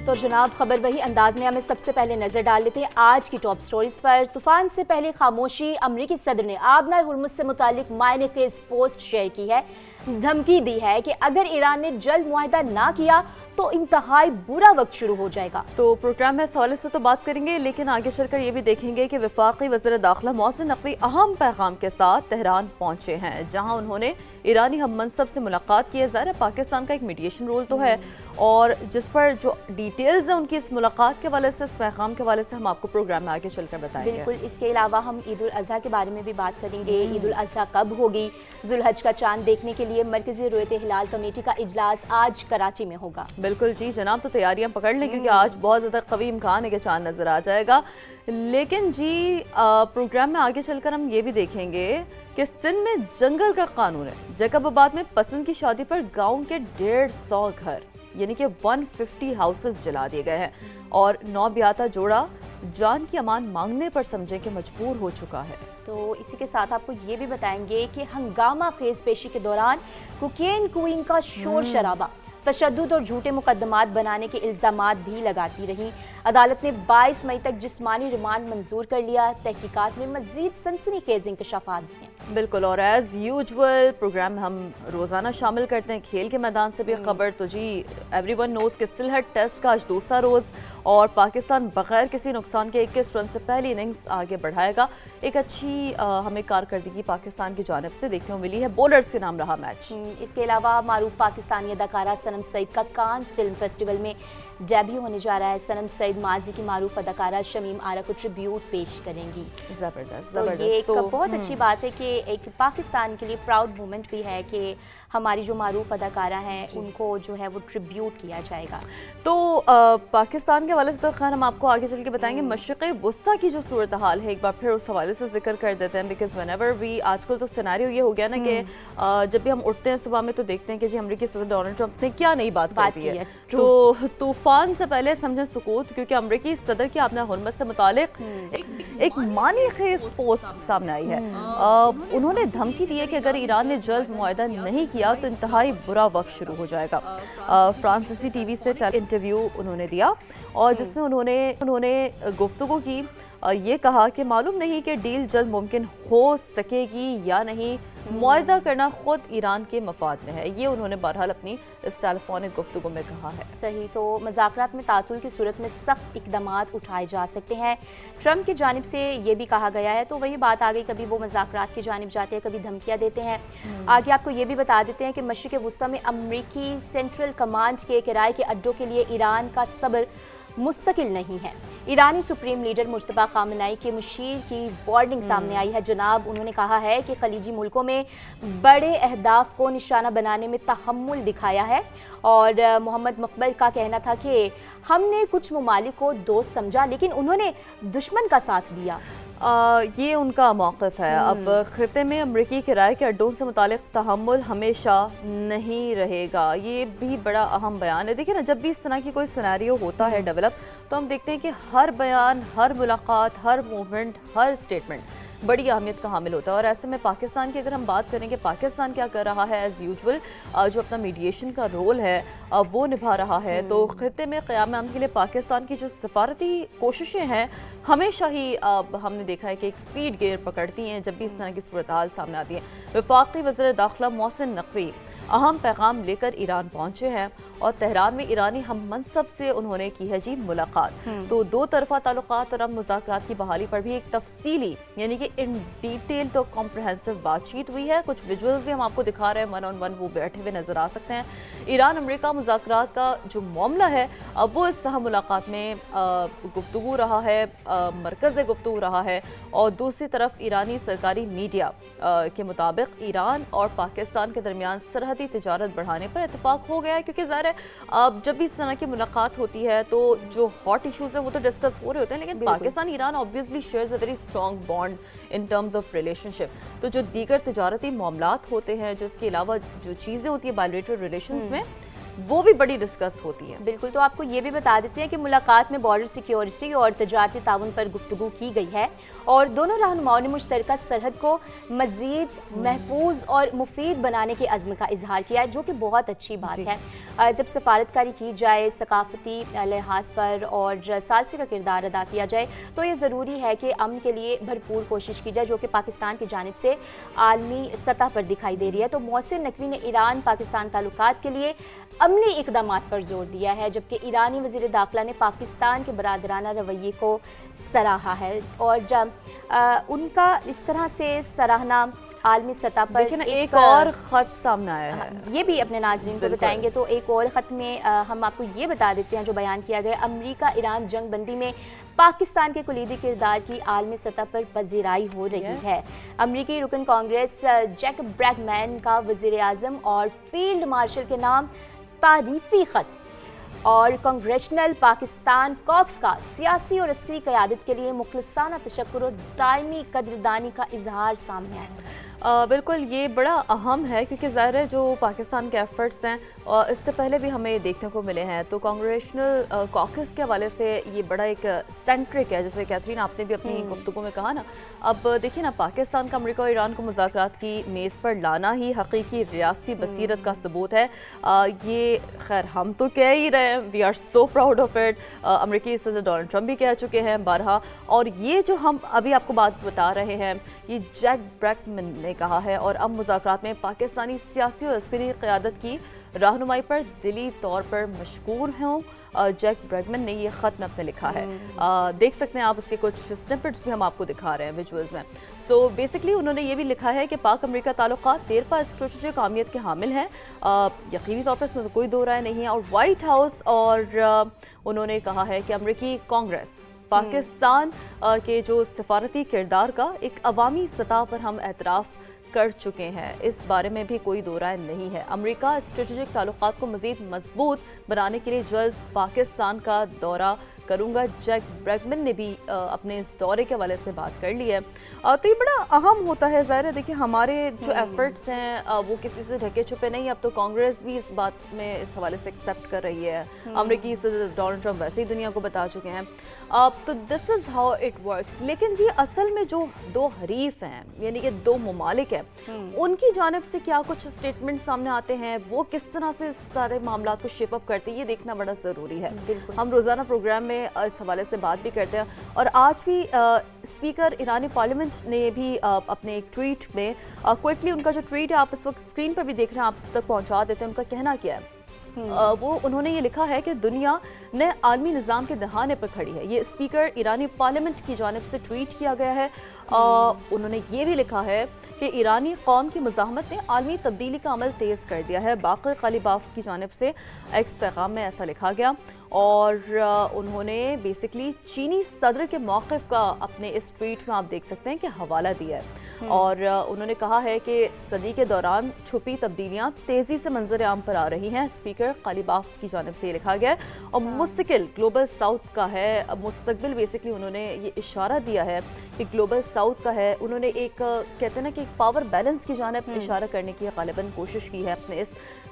تو جناب خبر وہی انداز میں ہمیں سب سے پہلے نظر ڈال لیتے ہیں آج کی ٹاپ سٹوریز پر۔ طوفان سے پہلے خاموشی، امریکی صدر نے آبنائے ہرمز سے متعلق معنی خیز پوسٹ شیئر کی ہے، دھمکی دی ہے کہ اگر ایران نے جلد معاہدہ نہ کیا تو انتہائی برا وقت شروع ہو جائے گا۔ تو پروگرام میں اس حوالے سے تو بات کریں گے، لیکن آگے چل کر یہ بھی دیکھیں گے کہ وفاقی وزیر داخلہ محسن نقوی اہم پیغام کے ساتھ تہران پہنچے ہیں، جہاں انہوں نے ایرانی ہم منصب سے ملاقات کی ہے۔ ظاہر ہے پاکستان کا ایک میڈیشن رول تو ہے، اور جس پر جو ڈیٹیلز ہیں ان کی اس ملاقات کے حوالے سے، اس پیغام کے حوالے سے ہم آپ کو پروگرام میں آگے چل کر بتائیں گے۔ بالکل، اس کے علاوہ ہم عید الاضحیٰ کے بارے میں بھی بات کریں گے۔ عید الاضحیٰ کب ہوگی؟ ذوالحج کا چاند دیکھنے کے لیے مرکزی رؤیت ہلال کمیٹی کا اجلاس آج کراچی میں ہوگا۔ بالکل جی جناب، تو تیاریاں پکڑ لیں کیونکہ آج بہت زیادہ قوی امکان ہے کہ چاند نظر آ جائے گا۔ لیکن جی پروگرام میں آگے چل کر ہم یہ بھی دیکھیں گے کہ سندھ میں جنگل کا قانون ہے۔ جیکب آباد میں پسند کی شادی پر گاؤں کے 150 گھر یعنی کہ 150 ہاؤسز جلا دیے گئے ہیں، اور 9 بیاہتا جوڑا جان کی امان مانگنے پر سمجھیں کہ مجبور ہو چکا ہے۔ تو اسی کے ساتھ آپ کو یہ بھی بتائیں گے کہ ہنگامہ خیز پیشی کے دوران کوکین کوئین کا شور شرابہ، تشدد اور جھوٹے مقدمات بنانے کے الزامات بھی لگاتی رہیں۔ عدالت نے 22 مئی تک جسمانی ریمانڈ منظور کر لیا۔ تحقیقات میں مزید سنسنی خیز انکشافات بھی ہیں۔ بالکل، اور ایز یوجول پروگرام میں ہم روزانہ شامل کرتے ہیں کھیل کے میدان سے بھی خبر۔ تو جی ایوری ون نوز کہ سلہٹ ٹیسٹ کا آج دوسرا روز، اور پاکستان بغیر کسی نقصان کے 21 رن سے پہلی اننگز آگے بڑھائے گا۔ ایک اچھی ہمیں کارکردگی پاکستان کی جانب سے دیکھنے کو ملی ہے، بولرز کے نام رہا میچ۔ اس کے علاوہ معروف پاکستانی اداکارہ سنم سعید کا کانز فلم فیسٹیول میں ڈیبیو ہونے جا رہا ہے۔ سنم سعید ماضی کی معروف اداکارہ شمیم آرا کو ٹریبیوٹ پیش کریں گی۔ زبردست تو یہ ایک بہت اچھی بات ہے کہ ایک پاکستان کے لیے پراؤڈ مومنٹ بھی ہے کہ ہماری جو معروف اداکارہ ہیں ان کو جو ہے وہ ٹریبیوٹ کیا جائے گا۔ تو پاکستان کے حوالے سے تو خیر ہم آپ کو آگے چل کے بتائیں گے۔ مشرق وسطیٰ کی جو صورتحال ہے ایک بار پھر اس حوالے سے ذکر کر دیتے ہیں، بیکاز whenever we آج کل تو سیناریو یہ ہو گیا نا کہ جب بھی ہم اٹھتے ہیں صبح میں تو دیکھتے ہیں کہ جی امریکی صدر ڈونلڈ ٹرمپ نے کیا نئی بات کر دی ہے۔ تو طوفان سے پہلے سمجھیں سکوت، کیونکہ امریکی صدر کی آبنائے ہرمز سے متعلق ایک معنی خیز پوسٹ سامنے آئی ہے۔ انہوں نے دھمکی دی ہے کہ اگر ایران نے جلد معاہدہ نہیں کیا تو انتہائی برا وقت شروع ہو جائے گا۔ فرانسیسی ٹی وی سے انٹرویو انہوں نے دیا، اور جس میں انہوں نے گفتگو کی، یہ کہا کہ معلوم نہیں کہ ڈیل جلد ممکن ہو سکے گی یا نہیں، معاہدہ کرنا خود ایران کے مفاد میں ہے، یہ انہوں نے بہرحال اپنی اس ٹیلی فونک گفتگو میں کہا ہے۔ صحیح، تو مذاکرات میں تعطل کی صورت میں سخت اقدامات اٹھائے جا سکتے ہیں، ٹرمپ کی جانب سے یہ بھی کہا گیا ہے۔ تو وہی بات آ گئی، کبھی وہ مذاکرات کی جانب جاتے ہیں، کبھی دھمکیاں دیتے ہیں۔ آگے آپ کو یہ بھی بتا دیتے ہیں کہ مشرق وسطیٰ میں امریکی سینٹرل کمانڈ کے کرائے کے اڈوں کے لیے ایران کا صبر مستقل نہیں ہے۔ ایرانی سپریم لیڈر مجتبیٰ خامنہئی کے مشیر کی وارننگ سامنے آئی ہے۔ جناب انہوں نے کہا ہے کہ خلیجی ملکوں میں بڑے اہداف کو نشانہ بنانے میں تحمل دکھایا ہے، اور محمد مقبل کا کہنا تھا کہ ہم نے کچھ ممالک کو دوست سمجھا لیکن انہوں نے دشمن کا ساتھ دیا۔ یہ ان کا موقف ہے۔ اب خطے میں امریکی کرائے کے اڈوں سے متعلق تحمل ہمیشہ نہیں رہے گا، یہ بھی بڑا اہم بیان ہے۔ دیکھیں نا، جب بھی اس طرح کی کوئی سیناریو ہوتا ہے ڈیولپ، تو ہم دیکھتے ہیں کہ ہر بیان، ہر ملاقات، ہر موومنٹ، ہر اسٹیٹمنٹ بڑی اہمیت کا حامل ہوتا ہے۔ اور ایسے میں پاکستان کی اگر ہم بات کریں کہ پاکستان کیا کر رہا ہے، ایز یوجول جو اپنا میڈیشن کا رول ہے وہ نبھا رہا ہے، تو خطے میں قیام امن کے لیے پاکستان کی جو سفارتی کوششیں ہیں ہمیشہ ہی ہم نے دیکھا ہے کہ ایک سپیڈ گیئر پکڑتی ہیں جب بھی اس طرح کی صورتحال سامنے آتی ہے۔ وفاقی وزیر داخلہ محسن نقوی اہم پیغام لے کر ایران پہنچے ہیں، اور تہران میں ایرانی ہم منصب سے انہوں نے کی ہے جی ملاقات۔ تو دو طرفہ تعلقات اور اب مذاکرات کی بحالی پر بھی ایک تفصیلی یعنی کہ ان ڈیٹیل تو کمپریہنسو بات چیت ہوئی ہے۔ کچھ ویژولز بھی ہم آپ کو دکھا رہے ہیں، 1 on 1 وہ بیٹھے ہوئے نظر آ سکتے ہیں۔ ایران امریکہ مذاکرات کا جو معاملہ ہے اب وہ اس اہم ملاقات میں گفتگو رہا ہے، مرکز گفتگو رہا ہے، اور دوسری طرف ایرانی سرکاری میڈیا کے مطابق ایران اور پاکستان کے درمیان سرحدی تجارت بڑھانے پر اتفاق ہو گیا ہے، کیونکہ ظاہر ہے جب بھی اس طرح کی ملاقات ہوتی ہے تو جو ہاٹ ایشوز ہیں وہ تو ڈسکس ہو رہے ہوتے ہیں، لیکن Pakistan Iran obviously shares a very strong bond in terms of relationship۔ تو جو دیگر تجارتی معاملات ہوتے ہیں، جو اس کے علاوہ جو چیزیں ہوتی ہیں bilateral relations میں، وہ بھی بڑی ڈسکس ہوتی ہیں. بالکل. تو آپ کو یہ بھی بتا دیتے ہیں کہ ملاقات میں بارڈر سیکیورٹی اور تجارتی تعاون پر گفتگو کی گئی ہے اور دونوں رہنماؤں نے مشترکہ سرحد کو مزید محفوظ اور مفید بنانے کے عزم کا اظہار کیا ہے، جو کہ بہت اچھی بات ہے. جب سفارتکاری کی جائے، ثقافتی لحاظ پر اور ثالثی کا کردار ادا کیا جائے تو یہ ضروری ہے کہ امن کے لیے بھرپور کوشش کی جائے، جو کہ پاکستان کی جانب سے عالمی سطح پر دکھائی دے رہی ہے. تو محسن نقوی نے ایران پاکستان تعلقات کے لیے عملی اقدامات پر زور دیا ہے، جبکہ ایرانی وزیر داخلہ نے پاکستان کے برادرانہ رویے کو سراہا ہے اور ان کا اس طرح سے سراہنا عالمی سطح پر. لیکن ایک اور خط سامنے آیا ہے، یہ بھی اپنے ناظرین کو بتائیں گے. تو ایک اور خط میں ہم آپ کو یہ بتا دیتے ہیں جو بیان کیا گیا، امریکہ ایران جنگ بندی میں پاکستان کے کلیدی کردار کی عالمی سطح پر پذیرائی ہو رہی ہے. امریکی رکن کانگریس جیک بریگمین کا وزیر اعظم اور فیلڈ مارشل کے نام تعریفی خط اور کانگریشنل پاکستان کاکس کا سیاسی اور عسکری قیادت کے لیے مخلصانہ تشکر اور دائمی قدردانی کا اظہار سامنے آیا. بالکل یہ بڑا اہم ہے کیونکہ ظاہر ہے جو پاکستان کے ایفرٹس ہیں اس سے پہلے بھی ہمیں دیکھنے کو ملے ہیں، تو کانگریشنل کاکس کے حوالے سے یہ بڑا ایک سینٹرک ہے، جیسے کیتھرین آپ نے بھی اپنی گفتگو میں کہا نا. اب دیکھیں نا، پاکستان کا امریکہ اور ایران کو مذاکرات کی میز پر لانا ہی حقیقی ریاستی بصیرت کا ثبوت ہے. یہ خیر ہم تو کہہ ہی رہے ہیں، we are so proud of it. امریکی صدر ڈونلڈ ٹرمپ بھی کہہ چکے ہیں بارہا، اور یہ جو ہم ابھی آپ کو بات بتا رہے ہیں یہ جیک بریگمین نے کہا ہے. اور اب مذاکرات میں پاکستانی سیاسی اور عسکری قیادت کی رہنمائی پر دلی طور پر مشکور ہوں. جیک بریگمین نے یہ خط میں اپنے لکھا ہے، دیکھ سکتے ہیں آپ اس کے کچھ سنپٹس بھی ہم آپ کو دکھا رہے ہیں ویژولز میں. سو بیسکلی انہوں نے یہ بھی لکھا ہے کہ پاک امریکہ تعلقات دیر پا اسٹریٹجک اہمیت کے حامل ہیں، یقینی طور پر اس میں کوئی دو رائے نہیں ہے. اور وائٹ ہاؤس اور انہوں نے کہا ہے کہ امریکی کانگریس پاکستان کے جو سفارتی کردار کا ایک عوامی سطح پر ہم اعتراف کر چکے ہیں، اس بارے میں بھی کوئی دو رائے نہیں ہے. امریکہ اسٹریٹجک تعلقات کو مزید مضبوط بنانے کے لیے جلد پاکستان کا دورہ کروں گا. جیک بریگمین نے بھی اپنے اس دورے کے حوالے سے بات کر لی ہے. تو یہ بڑا اہم ہوتا ہے. ظاہر ہے دیکھیں ہمارے جو ایفرٹس ہیں وہ کسی سے ڈھکے چھپے نہیں. اب تو کانگریس بھی اس بات میں اس حوالے سے ایکسیپٹ کر رہی ہے. امریکی صدر ڈونلڈ ٹرمپ ویسے ہی دنیا کو بتا چکے ہیں. تو دس از ہاؤ اٹ ورکس. لیکن جی اصل میں جو دو حریف ہیں یعنی کہ دو ممالک ہیں ان کی جانب سے کیا کچھ اسٹیٹمنٹ سامنے آتے ہیں، وہ کس طرح سے اس سارے معاملات کو شیپ اپ کرتے ہیں، یہ دیکھنا بڑا ضروری ہے. ہم روزانہ پروگرام میں اس حوالے سے بات بھی کرتے ہیں. اور آج بھی اسپیکر ایرانی پارلیمنٹ نے بھی اپنے ایک ٹویٹ میں کوئکلی ان کا جو ٹویٹ ہے آپ اس وقت اسکرین پر بھی دیکھ رہے ہیں، آپ تک پہنچا دیتے ہیں. ان کا کہنا کیا ہے، وہ انہوں نے یہ لکھا ہے کہ دنیا نئے عالمی نظام کے دہانے پر کھڑی ہے. یہ اسپیکر ایرانی پارلیمنٹ کی جانب سے ٹویٹ کیا گیا ہے. انہوں نے یہ بھی لکھا ہے کہ ایرانی قوم کی مزاحمت نے عالمی تبدیلی کا عمل تیز کر دیا ہے. باقر قالیباف کی جانب سے ایکس پیغام میں ایسا لکھا گیا. اور انہوں نے بیسکلی چینی صدر کے موقف کا اپنے اس ٹویٹ میں آپ دیکھ سکتے ہیں کہ حوالہ دیا ہے. اور انہوں نے کہا ہے کہ صدی کے دوران چھپی تبدیلیاں تیزی سے منظر عام پر آ رہی ہیں. اسپیکر قالیباف کی جانب سے یہ لکھا گیا ہے. اور مستقل گلوبل ساؤتھ کا ہے مستقبل. بیسکلی انہوں نے یہ اشارہ دیا ہے کہ گلوبل ساؤتھ کا ہے. انہوں نے ایک کہتے ہیں نا کہ ایک پاور بیلنس کی جانب اشارہ کرنے کی غالباً کوشش کی ہے اپنے اس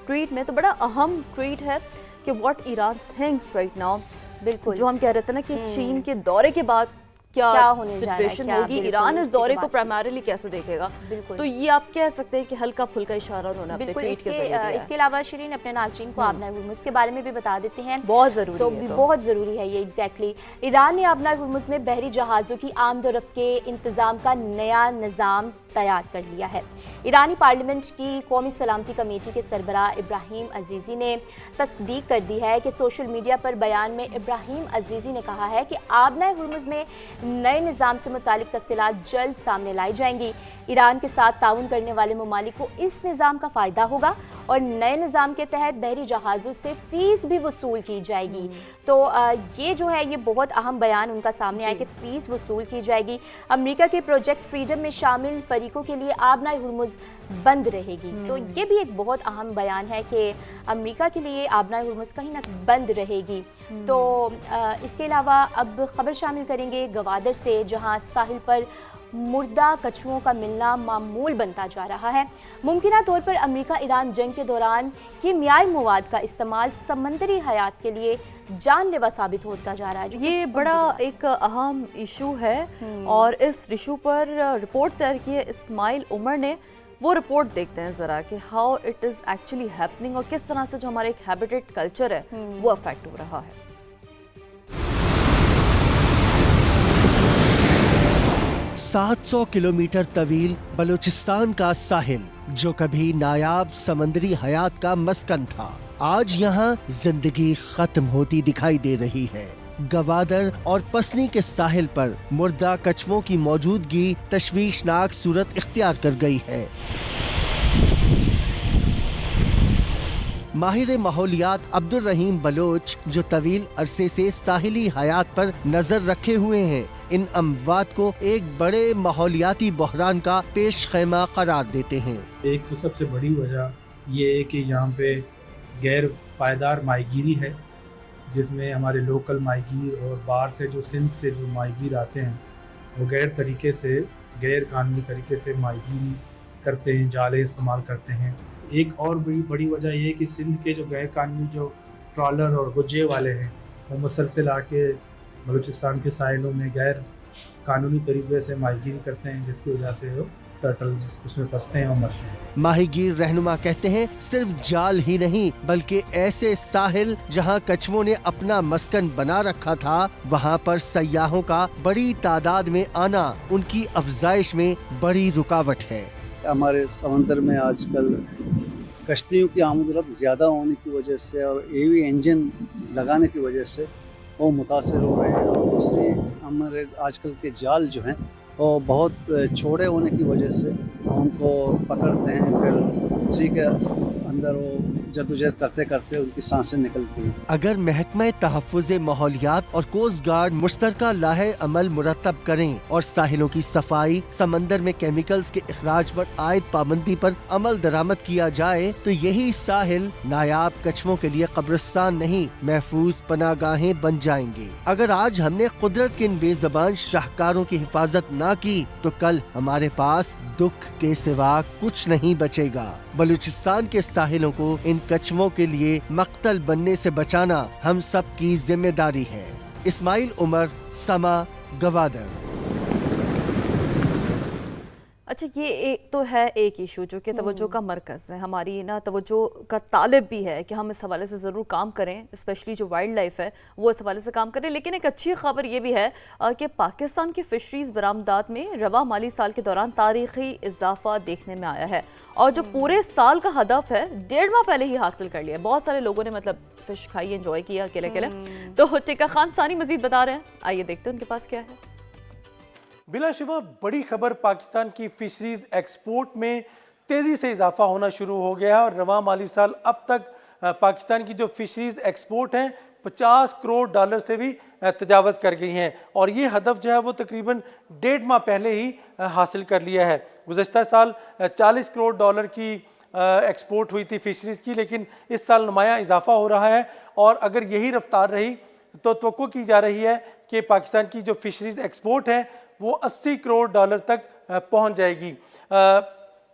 ٹویٹ میں. تو بڑا اہم ٹویٹ ہے کہ what Iran thinks right now. بالکل جو ہم کہہ رہے تھے نا کہ چین کے دورے کے بعد کیا سچویشن ہوگی، ایران اس دورے کو پرائمریلی کیسے دیکھے گا. تو یہ آپ کہہ سکتے ہیں کہ ہلکا پھلکا اشارہ انہوں نے اپنے ٹویٹ کے ذریعے دیا ہے. اس کے علاوہ شیرین اپنے ناظرین کو آبنائے ہرمز کے بارے میں بھی بتا دیتے ہیں، بہت ضروری تو ہے. بہت ضروری ہے یہ ایگزیکٹلی. ایران نے آبنائے ہرمز میں بحری جہازوں کی آمد و رفت کے انتظام کا نیا نظام تیار کر لیا ہے. ایرانی پارلیمنٹ کی قومی سلامتی کمیٹی کے سربراہ ابراہیم عزیزی نے تصدیق کر دی ہے کہ سوشل میڈیا پر بیان میں ابراہیم عزیزی نے کہا ہے کہ آبنائے ہرمز میں نئے نظام سے متعلق تفصیلات جلد سامنے لائی جائیں گی. ایران کے ساتھ تعاون کرنے والے ممالک کو اس نظام کا فائدہ ہوگا اور نئے نظام کے تحت بحری جہازوں سے فیس بھی وصول کی جائے گی. تو یہ جو ہے یہ بہت اہم بیان ان کا سامنے آیا کہ فیس وصول کی جائے گی. امریکہ کے پروجیکٹ فریڈم میں شامل فریقوں کے لیے آبنائے ہرمز بند رہے گی. تو یہ بھی ایک بہت اہم بیان ہے کہ امریکہ کے لیے آبنائے ہرمز کہیں نہ بند رہے گی. تو اس کے علاوہ اب خبر شامل کریں گے گوادر سے، جہاں ساحل پر मुर्दा कछुओं का मिलना मामूल बनता जा रहा है। मुमकिना तौर पर अमेरिका ईरान जंग के दौरान कीमियाई मवाद का इस्तेमाल समंदरी हयात के लिए जानलेवा साबित होता जा रहा है। ये बड़ा एक अहम इशू है और इस इशू पर रिपोर्ट तैयार की है इस्माइल उमर ने। वो रिपोर्ट देखते हैं ज़रा कि how it is actually happening और किस तरह से जो हमारा एक हैबिटेट कल्चर है वो अफेक्ट हो रहा है। 700 किलोमीटर तवील बलूचिस्तान का साहिल, जो कभी नायाब समंदरी हयात का मस्कन था, आज यहाँ जिंदगी खत्म होती दिखाई दे रही है। गवादर और पसनी के साहिल पर मुर्दा कछुओं की मौजूदगी तशवीशनाक सूरत इख्तियार कर गई है। माहिर माहौलियात अब्दुल रहीम बलोच, जो तवील अरसे से साहिली हयात पर नजर रखे हुए हैं, इन अमवात को एक बड़े माहौलियाती बहरान का पेश खैमा करार देते हैं। एक तो सबसे बड़ी वजह ये है कि यहाँ पे गैर पायदार माहीगीरी है, जिसमें हमारे लोकल माहीगीर और बाहर से जो सिंध से जो माहीगीर आते हैं वो गैर कानूनी तरीके से माहीगीरी करते हैं, जाले इस्तेमाल करते हैं। एक और बड़ी वजह ये है कि सिंध के जो गैर कानूनी जो ट्रॉलर और गुज्जे वाले हैं वो मुसलसल आके बलूचिस्तान के साहिलों में गैर कानूनी तरीके से माहीगीरी करते हैं, जिसकी वजह से वो टर्टल्स उसमें फंसते हैं और मरते हैं। माहीगीर रहनुमा कहते हैं सिर्फ जाल ही नहीं बल्कि ऐसे साहिल जहां कछुओं ने अपना मस्कन बना रखा था, वहां पर सयाहों का बड़ी तादाद में आना उनकी अफजाइश में बड़ी रुकावट है। हमारे समंदर में आजकल कश्तियों की आमद ज़्यादा होने की वजह से और एवी इंजन लगाने की वजह से वो मुतासर हो रहे हैं। और दूसरी हमारे आजकल के जाल जो हैं वो बहुत छोटे होने की वजह से उनको पकड़ते हैं, फिर उसी के अंदर वो जदोजहद करते करते उनकी सांसें निकलती हैं। अगर महकमा तहफ़्फ़ुज़ माहौलियात और कोस्ट गार्ड मुश्तरका लाहे अमल मुरतब करें और साहिलों की सफाई, समंदर में केमिकल्स के इखराज पर आयद पाबंदी पर अमल दरामद किया जाए, तो यही साहिल नायाब कछुओं के लिए कब्रिस्तान नहीं, महफूज पनागाहें बन जाएंगे। अगर आज हमने कुदरत के इन बेज़बान शाहकारों की हिफाजत ना की तो कल हमारे पास दुख के सिवा कुछ नहीं बचेगा। बलूचिस्तान के साहिलों को इन कछुओं के लिए मक्तल बनने से बचाना हम सब की जिम्मेदारी है। इस्माइल उमर, समा, गवादर। अच्छा, ये एक तो है एक इशू जो कि तवज्जो का मरकज़ है, हमारी ना तवज्जो का तालिब भी है कि हम इस हवाले से ज़रूर काम करें, स्पेशली जो वाइल्ड लाइफ है वो इस हवाले से काम करें। लेकिन एक अच्छी खबर ये भी है कि पाकिस्तान की फ़िशरीज़ बरामदात में रवा माली साल के दौरान तारीख़ी इजाफा देखने में आया है और जो पूरे साल का हदफ है 1.5 माह पहले ही हासिल कर लिया। बहुत सारे लोगों ने मतलब फ़िश खाई, एंजॉय किया अकेले अकेले। तो टिक्का खान सानी मज़ीद बता रहे हैं, आइए देखते हैं उनके पास क्या है। बिलाशुबा बड़ी खबर, पाकिस्तान की फिशरीज एक्सपोर्ट में तेज़ी से इजाफा होना शुरू हो गया है और रवां माली साल अब तक पाकिस्तान की जो फिशरीज एक्सपोर्ट हैं 50 करोड़ डॉलर से भी तजावज़ कर गई हैं और ये हदफ जो है वो तकरीबन 1.5 माह पहले ही हासिल कर लिया है। गुज़श्ता साल 40 करोड़ डॉलर की एक्सपोर्ट हुई थी फिशरीज़ की, लेकिन इस साल नुमाया इजाफा हो रहा है और अगर यही रफ्तार रही तो तवक्को की जा रही है कि पाकिस्तान की जो फिशरीज एक्सपोर्ट है वो 80 करोड़ डॉलर तक पहुंच जाएगी।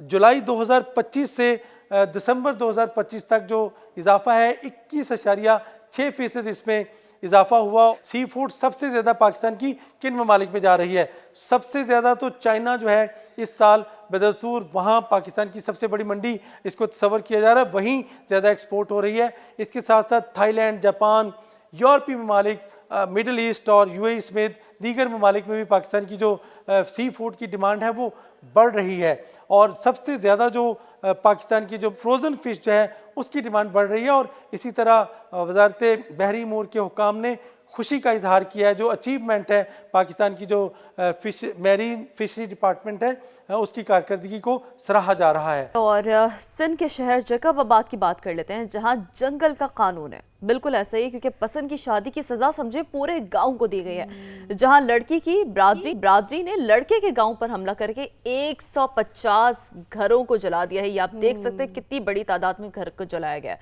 जुलाई 2025 से दिसंबर 2025 तक जो इजाफा है 21.6% इसमें इजाफा हुआ। सी फूड सबसे ज़्यादा पाकिस्तान की किन ममालिक में जा रही है? सबसे ज़्यादा तो चाइना जो है इस साल बदस्तूर वहाँ पाकिस्तान की सबसे बड़ी मंडी इसको तस्वर किया जा रहा है, वहीं ज़्यादा एक्सपोर्ट हो रही है। इसके साथ साथ थाईलैंड, जापान, यूरोपीय ममालिक, मिडल ईस्ट और यूएई समेत दीगर ममालिक में भी पाकिस्तान की जो सी फूड की डिमांड है वो बढ़ रही है और सबसे ज़्यादा जो पाकिस्तान की जो फ्रोज़न फ़िश जो है उसकी डिमांड बढ़ रही है। और इसी तरह वज़ारत बहरी अमूर के हुकाम ने खुशी का इजहार किया है, जो अचीवमेंट है पाकिस्तान की जो मैरीन फिशरी डिपार्टमेंट है उसकी कारकर्दगी को सराहा जा रहा है। और सिंध के शहर जैकबाबाद की बात कर लेते हैं, जहाँ जंगल का कानून है। बिल्कुल ऐसा ही, क्योंकि पसंद की शादी की सज़ा समझे पूरे गांव को दी गई है, जहां लड़की की बरादरी ने लड़के के गांव पर हमला करके 150 घरों को जला दिया है। ये आप देख सकते हैं कितनी बड़ी तादाद में घर को जलाया गया है।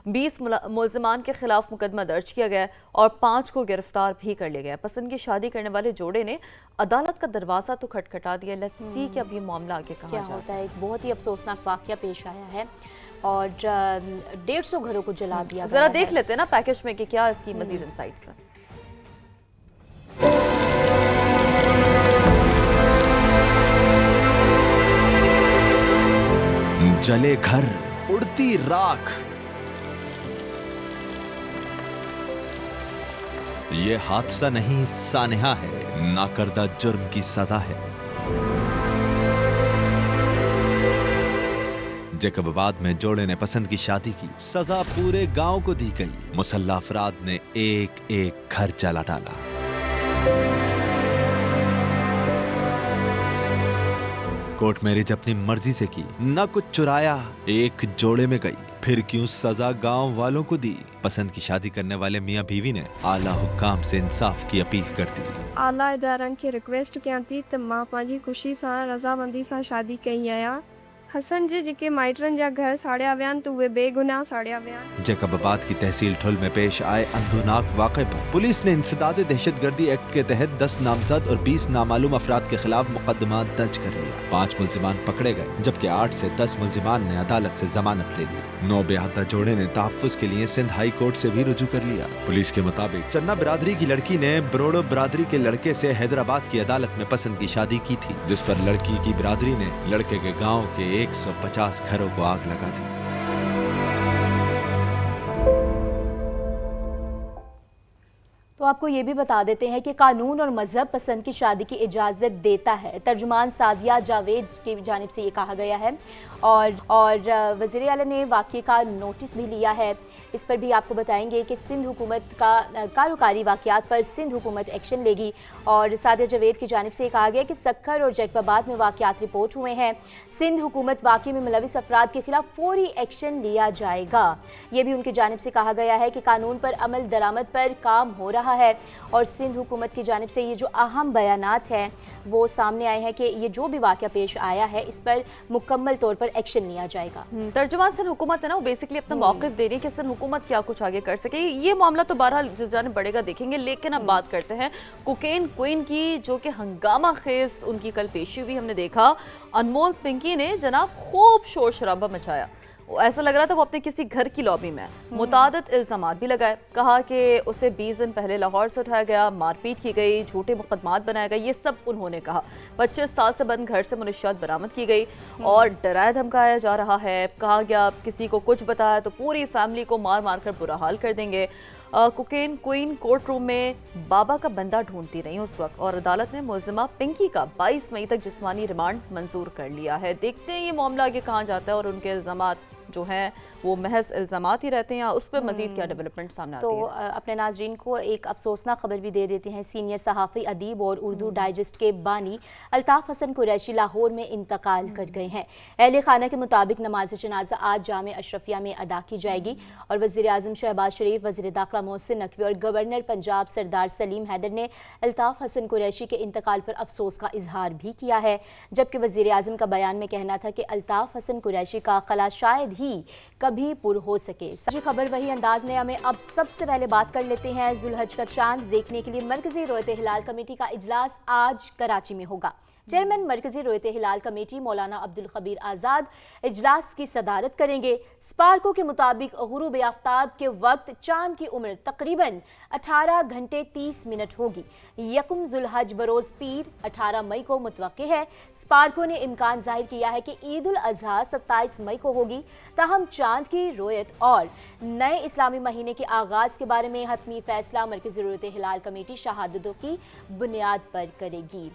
20 मुलज़मान के खिलाफ मुकदमा दर्ज किया गया है और 5 को गिरफ्तार भी कर लिया गया है। पसंद की शादी करने वाले जोड़े ने अदालत का दरवाज़ा तो खटखटा दिया। लेट्स सी कि अब ये मामला आगे कहाँ होता है। एक बहुत ही अफसोसनाक वाक़या पेश आया है और 150 घरों को जला दिया गया। जरा देख लेते हैं ना पैकेज में कि क्या इसकी मजीद इनसाइट्स हैं। जले घर, उड़ती राख, ये हादसा नहीं सानेहा है, नाकर्दा जुर्म की सजा है। जैकबाबाद में जोड़े ने पसंद की शादी की, सजा पूरे गांव को दी गई। मुसल्ला अफराद ने एक एक घर जला डाला। कोर्ट मैरिज अपनी मर्जी से की, न कुछ चुराया, एक जोड़े में गई, फिर क्यों सजा गांव वालों को दी। पसंद की शादी करने वाले मियां बीवी ने आला हुक्काम से इंसाफ की अपील कर दी। आला इदारन के रिक्वेस्ट कयां थी त मां पंहिंजी ख़ुशी सां रज़ामंदी सां शादी कई आहियां। हसन जे जेके माइटरनि जा घर साड़िया विया आहिनि त उहे बेगुनाह साड़िया विया आहिनि। जैकबाबाद की तहसील ठुल में पेश आए अंधुनाक वाक़े पर पुलिस ने इंसदाद दहशतगर्दी एक्ट के तहत 10 नामजद और 20 नामालूम अफराद के खिलाफ मुकदमा दर्ज कर लिया। 5 मुलजिमान पकड़े गए, जबकि 8 से 10 मुलजिमान ने अदालत से जमानत ले ली। 9 बेहदा जोड़े ने तहफ्फुज के लिए सिंध हाई कोर्ट से भी रुजू कर लिया। पुलिस के मुताबिक चन्ना बिरादरी की लड़की ने बरोड़ो बिरादरी के लड़के से हैदराबाद की अदालत में पसंद की शादी की थी, जिस पर लड़की की बिरादरी ने लड़के के गाँव के 150 घरों को आग लगा दी। तो आपको ये भी बता देते हैं कि कानून और मजहब पसंद की शादी की इजाज़त देता है। तर्जुमान सादिया जावेद की जानिब से ये कहा गया है और वज़ीर आला ने वाक़े का नोटिस भी लिया है। इस पर भी आपको बताएंगे कि सिंध हुकूमत का कारोकारी वाक़यात पर सिंध हुकूमत एक्शन लेगी। और सादिया जावेद की जानिब से ये कहा गया कि सक्खर और जैकबाबाद में वाक़यात रिपोर्ट हुए हैं। सिंध हुकूमत वाक़े में मुलविस अफराद के खिलाफ फौरी एक्शन लिया जाएगा। ये भी उनकी जानिब से कहा गया है कि कानून पर अमल दरामद पर काम हो रहा है और सिंध हुकूमत की जानिब से ये जो अहम बयानात हैं वो सामने आए हैं कि ये जो भी वाक़या पेश आया है इस पर मुकम्मल तौर पर एक्शन लिया जाएगा। तर्जुमान सिंध हुकूमत है ना, वो बेसिकली अपना मौक़िफ़ दे रही है कि सिंध हुकूमत क्या कुछ आगे कर सके। ये मामला तो बहरहाल जिस जाने बढ़ेगा देखेंगे, लेकिन अब बात करते हैं कोकेन क्वीन की, जो कि हंगामा खेज उनकी कल पेशी हुई। हमने देखा अनमोल पिंकी ने जनाब खूब शोर शराबा मचाया। ऐसा लग रहा था वो अपने किसी घर की लॉबी में। मुतादिद इल्ज़ामात भी लगाए, कहा कि उसे 20 दिन पहले लाहौर से उठाया गया, मारपीट की गई, झूठे मुकदमात बनाए गए, ये सब उन्होंने कहा। 25 साल से बंद घर से मुनशियात बरामद की गई और डराया धमकाया जा रहा है। कहा गया किसी को कुछ बताया तो पूरी फैमिली को मार मार कर बुरा हाल कर देंगे। कोकेन क्वीन कोर्ट रूम में बाबा का बंदा ढूंढती रही उस वक्त और अदालत ने मुलजिमा पिंकी का 22 मई तक जिस्मानी रिमांड मंजूर कर लिया है। देखते हैं ये मामला आगे कहाँ जाता है और उनके इल्ज़ामात जो हैं वो महज इल्ज़ामात ही रहते हैं या उस पर मज़ीद क्या डेवलपमेंट सामने आती है। तो अपने नाजरीन को एक अफसोसनाक खबर भी दे देते हैं। सीनियर सहाफ़ी अदीब और उर्दू डाइजेस्ट के बानी अल्ताफ़ हसन कुरैशी लाहौर में इंतकाल कर गए हैं। अहले खाना के मुताबिक नमाज जनाजा आज जामे अशरफिया में अदा की जाएगी और वज़ीर आज़म शहबाज शरीफ, वज़ीर दाखिला मोहसिन नकवी और गवर्नर पंजाब सरदार सलीम हैदर ने अल्ताफ़ हसन कुरैशी के इंतकाल पर अफसोस का इजहार भी किया है। जबकि वज़ीर आज़म का बयान में कहना था कि अल्ताफ़ हसन कुरैशी का खला शायद ही कभी पुर हो सके। सच्ची खबर वही अंदाज नया में अब सबसे पहले बात कर लेते हैं। जुल्हज का चांद देखने के लिए मरकजी रोयत हिलाल कमेटी का इजलास आज कराची में होगा। चेयरमैन मरकजी रोयत हिलाल कमेटी मौलाना अब्दुल खबीर आज़ाद इजलास की सदारत करेंगे। स्पार्को के मुताबिक गुरूब आफ्ताब के वक्त चांद की उम्र तकरीबन 18 घंटे 30 मिनट होगी। यकुम जुल्हज बरोज़ पीर 18 मई को मुतवक्के है। स्पार्को ने इम्कान जाहिर किया है कि ईद उल अज़हा 27 मई को होगी। ताहम चांद की रोयत और नए इस्लामी महीने के आगाज़ के बारे में हतमी फैसला मरकजी रोयत हिलाल कमेटी शहादतों की बुनियाद पर करेगी।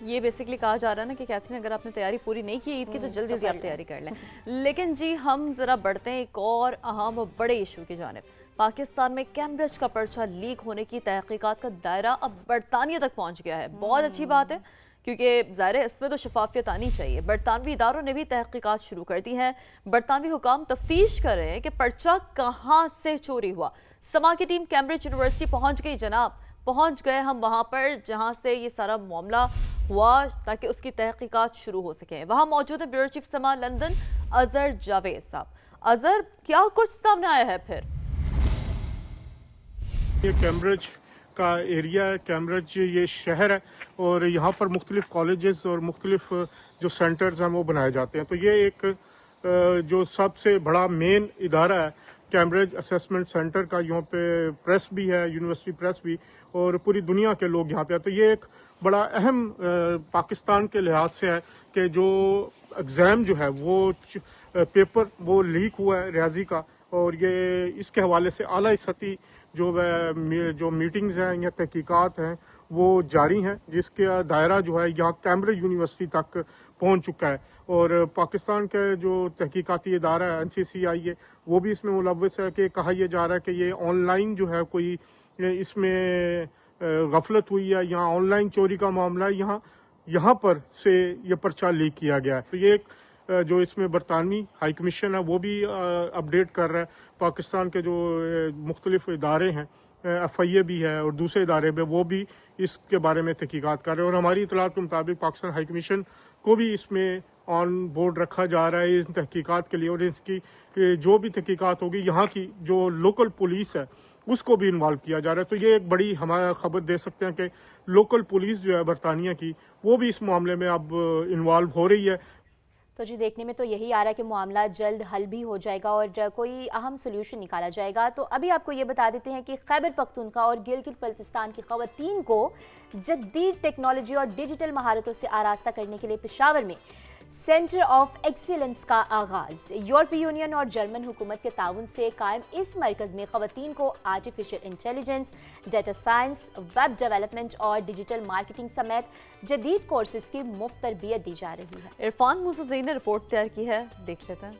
ये बेसिकली कहा जा रहा है ना कि कैथरीन अगर आपने तैयारी पूरी नहीं की ईद की तो जल्दी जल्दी आप तैयारी कर लें। लेकिन जी हम ज़रा बढ़ते हैं एक और अहम और बड़े इशू की जानिब। पाकिस्तान में कैम्ब्रिज का पर्चा लीक होने की तहकीकात का दायरा अब बरतानिया तक पहुँच गया है। बहुत अच्छी बात है क्योंकि ज़ाहिर है इसमें तो शफाफियत आनी चाहिए। बरतानवी इदारों ने भी तहकीकात शुरू कर दी हैं। बरतानवी हुकाम तफ्तीश कर रहे हैं कि पर्चा कहाँ से चोरी हुआ। समा की टीम कैम्ब्रिज यूनिवर्सिटी पहुंच गई जनाब, पहुंच गए हम वहां पर जहां से ये सारा मामला हुआ ताकि उसकी तहकीकात शुरू हो सके। वहां मौजूद है ब्यूरो चीफ समा लंदन अजहर जावेद साहब। अजहर, क्या कुछ सामने आया है फिर? ये कैम्ब्रिज का एरिया है, कैम्ब्रिज ये शहर है और यहाँ पर मुख्तलिफ कॉलेजेस और मुख्तलिफ जो सेंटर्स हैं वो बनाए जाते हैं। तो ये एक जो सबसे बड़ा मेन इदारा है कैम्ब्रिज असेसमेंट सेंटर का, यहाँ पे प्रेस भी है, यूनिवर्सिटी प्रेस भी, और पूरी दुनिया के लोग यहाँ पे हैं। तो ये एक बड़ा अहम पाकिस्तान के लिहाज से है कि जो एग्ज़ाम जो है वो पेपर वो लीक हुआ है रियाजी का, और ये इसके हवाले से आला सतही जो मीटिंग्स हैं या तहकीकात हैं वो जारी हैं, जिसका दायरा जो है यहाँ कैम्ब्रिज यूनिवर्सिटी तक पहुँच चुका है। और पाकिस्तान के जो तहकीकाती इदारा है NCCI है वो भी इसमें मुलव्वस है कि कहा यह जा रहा है कि ये ऑनलाइन जो है कोई इसमें गफलत हुई है, यहाँ ऑनलाइन चोरी का मामला है, यहाँ पर से ये पर्चा लीक किया गया है। तो ये एक जो इसमें बरतानवी हाई कमीशन है वो भी अपडेट कर रहा है। पाकिस्तान के जो मुख्तलिफ इदारे हैं, FIA भी है और दूसरे इदारे भी, वो भी इसके बारे में तहकीकात कर रहे हैं। और हमारी इतलात के मुताबिक पाकिस्तान हाई कमीशन को भी इसमें ऑन बोर्ड रखा जा रहा है इन तहकीकात के लिए, और इसकी जो भी तहकीकात होगी यहाँ की जो लोकल पुलिस है उसको भी इन्वॉल्व किया जा रहा है। तो ये एक बड़ी हमारा खबर दे सकते हैं कि लोकल पुलिस जो है बरतानिया की वो भी इस मामले में अब इन्वॉल्व हो रही है। तो जी देखने में तो यही आ रहा है कि मामला जल्द हल भी हो जाएगा और कोई अहम सोल्यूशन निकाला जाएगा। तो अभी आपको ये बता देते हैं कि खैबर पख्तूनख्वा और गिलगित बल्तिस्तान की ख़वातीन को जदीद टेक्नोलॉजी और डिजिटल महारतों से आरास्ता करने के लिए पेशावर में सेंटर ऑफ एक्सीलेंस का आगाज़। यूरोपीय यूनियन और जर्मन हुकूमत के ताउन से कायम इस मरकज़ में ख़वातीन को artificial intelligence, data science, web development और डिजिटल मार्केटिंग समेत जदीद कोर्सेज की मुफ्त तरबियत दी जा रही है। इरफान मूसा ने रिपोर्ट तैयार की है, देख लेते हैं।